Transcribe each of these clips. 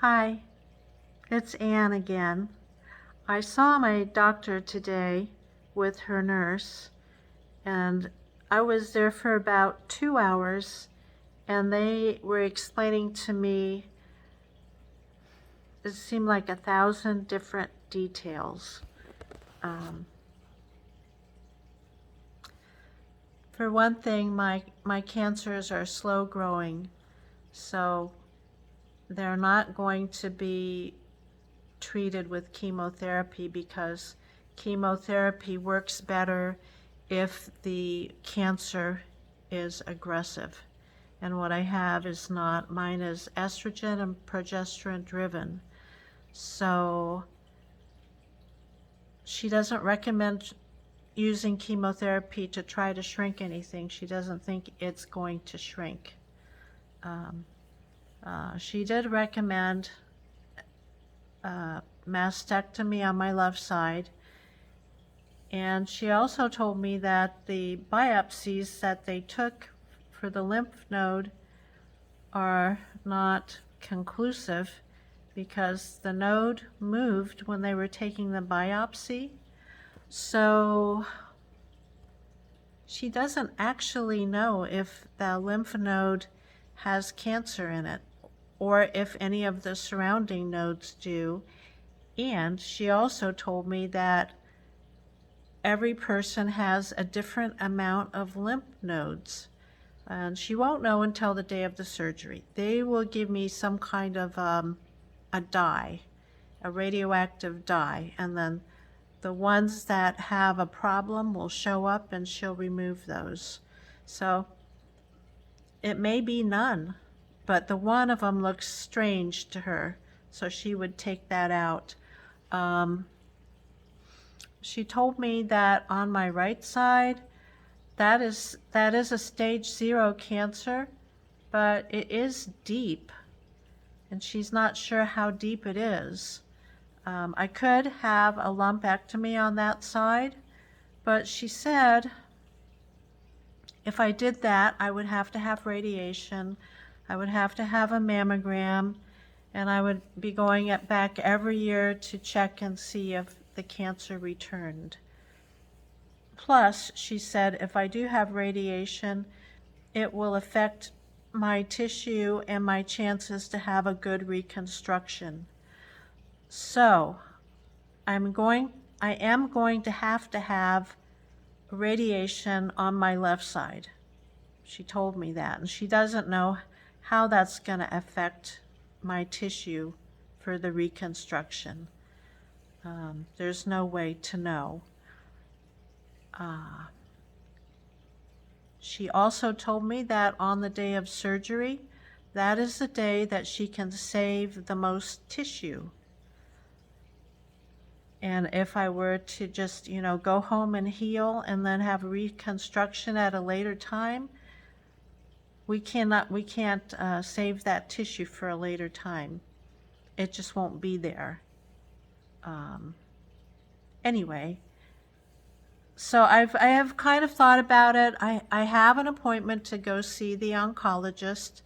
Hi, it's Anne again. I saw my doctor today with her nurse, and I was there for about 2 hours, and they were explaining to me, it seemed like 1,000 different details. Um, for one thing, my cancers are slow growing, so they're not going to be treated with chemotherapy because chemotherapy works better if the cancer is aggressive. And what I have is not, mine is estrogen and progesterone driven. So she doesn't recommend using chemotherapy to try to shrink anything. She doesn't think it's going to shrink. Um, she did recommend mastectomy on my left side. And she also told me that the biopsies that they took for the lymph node are not conclusive because the node moved when they were taking the biopsy. So she doesn't actually know if the lymph node has cancer in it or if any of the surrounding nodes do. And she also told me that every person has a different amount of lymph nodes. And she won't know until the day of the surgery. They will give me some kind of a dye, a radioactive dye, and then the ones that have a problem will show up and she'll remove those. So it may be none, but the one of them looks strange to her, so she would take that out. She told me that on my right side, that is a stage 0 cancer, but it is deep, and she's not sure how deep it is. I could have a lumpectomy on that side, but she said if I did that, I would have to have radiation, I would have to have a mammogram, and I would be going back every year to check and see if the cancer returned. Plus, she said if I do have radiation, it will affect my tissue and my chances to have a good reconstruction. So, I am going to have radiation on my left side. She told me that, and she doesn't know how that's going to affect my tissue for the reconstruction. There's no way to know. She also told me that on the day of surgery, that is the day that she can save the most tissue. And if I were to just, go home and heal and then have reconstruction at a later time, we can't save that tissue for a later time. It just won't be there. Anyway, so I have kind of thought about it. I have an appointment to go see the oncologist.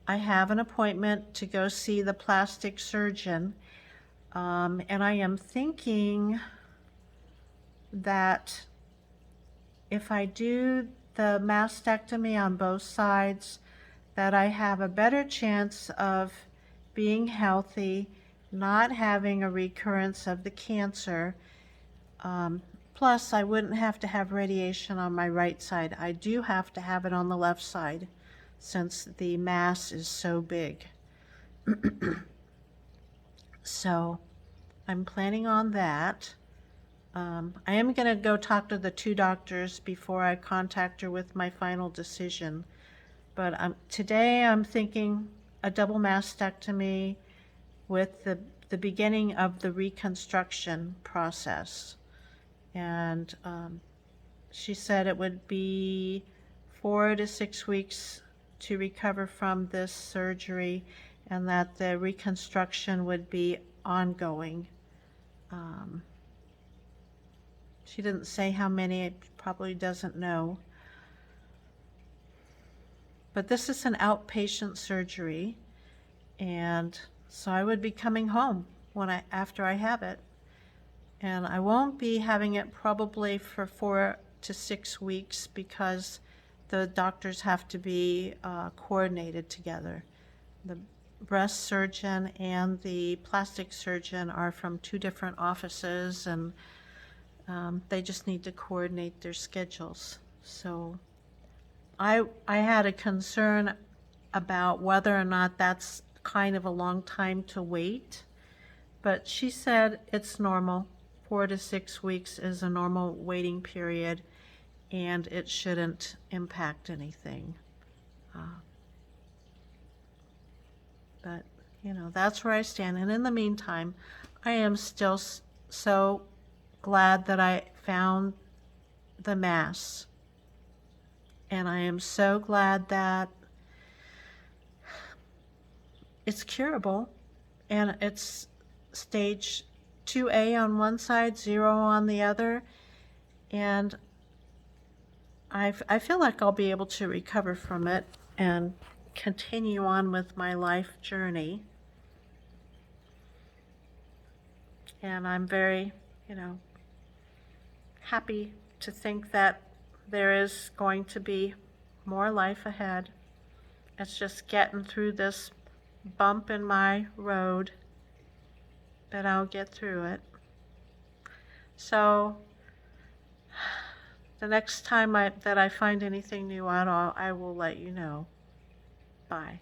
I have an appointment to go see the plastic surgeon. And I am thinking that if I do the mastectomy on both sides, that I have a better chance of being healthy, not having a recurrence of the cancer. Plus, I wouldn't have to have radiation on my right side. I do have to have it on the left side since the mass is so big. So I'm planning on that. I am going to go talk to the 2 doctors before I contact her with my final decision. But today I'm thinking a double mastectomy with the beginning of the reconstruction process. And she said it would be 4 to 6 weeks to recover from this surgery, and that the reconstruction would be ongoing. She didn't say how many, it probably doesn't know. But this is an outpatient surgery, and So I would be coming home after I have it. And I won't be having it probably for 4 to 6 weeks because the doctors have to be coordinated together. The breast surgeon and the plastic surgeon are from 2 different offices, and they just need to coordinate their schedules. So I had a concern about whether or not that's kind of a long time to wait, but she said it's normal. 4 to 6 weeks is a normal waiting period, and it shouldn't impact anything. But, that's where I stand. And in the meantime, I am still so glad that I found the mass. And I am so glad that it's curable, and it's stage 2A on one side, 0 on the other. And I feel like I'll be able to recover from it and continue on with my life journey. And I'm very, happy to think that there is going to be more life ahead. It's just getting through this bump in my road, but I'll get through it. So the next time that I find anything new out, I will let you know. Bye.